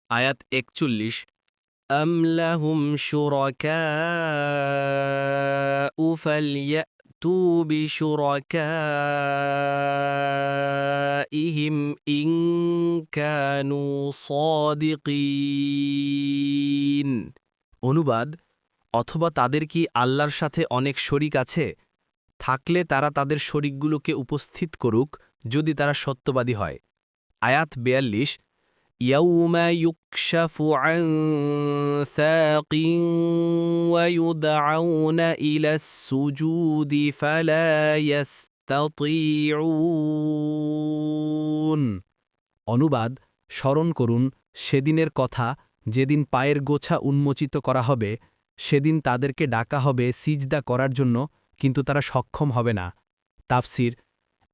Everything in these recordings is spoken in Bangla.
আয়াত ৪১ أم لهم شركاء فليأتوا بشركائهم إن كانوا صادقين অনুবাদ অথবা তাদের কি আল্লাহর সাথে অনেক শরিক আছে থাকলে তারা তাদের শরিকগুলোকে উপস্থিত করুক যদি তারা সত্যবাদী হয় আয়াত ৪২ يوم يكشف عن ساق ويدعون إلى السجود فلا يستطيعون অনুবাদ স্মরণ করুন সেদিনের কথা যেদিন পায়ের গোছা উন্মোচিত করা হবে সেদিন তাদেরকে ডাকা হবে সিজদা করার জন্য কিন্তু তারা সক্ষম হবে না তাফসির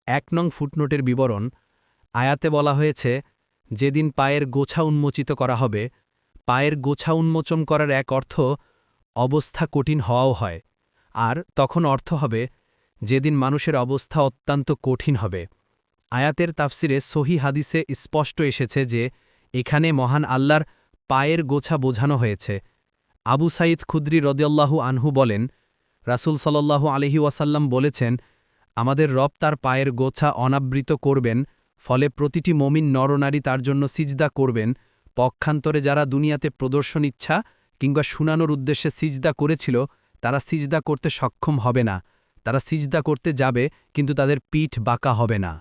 ১ নং ফুটনোটের বিবরণ আয়াতে বলা হয়েছে যেদিন পায়ের গোছা উন্মোচিত করা হবে পায়ের গোছা উন্মোচন করার এক অর্থ অবস্থা কঠিন হওয়াও হয় আর তখন অর্থ হবে যেদিন মানুষের অবস্থা অত্যন্ত কঠিন হবে আয়াতের তাফসিরে সহি হাদিসে স্পষ্ট এসেছে যে এখানে মহান আল্লাহর পায়ের গোছা বোঝানো হয়েছে আবু সাঈদ খুদ্রি রদিয়াল্লাহু আনহু বলেন রাসূল সাল্লাল্লাহু আলাইহি ওয়াসাল্লাম বলেছেন আমাদের রব তার পায়ের গোছা অনাবৃত করবেন ফলে প্রতিটি মমিন নরনারী তার জন্য সিজদা করবেন পক্ষান্তরে যারা দুনিয়াতে প্রদর্শন ইচ্ছা কিংবা শুনানোর উদ্দেশ্যে সিজদা করেছিল তারা সিজদা করতে সক্ষম হবে না তারা সিজদা করতে যাবে কিন্তু তাদের পিঠ বাঁকা হবে না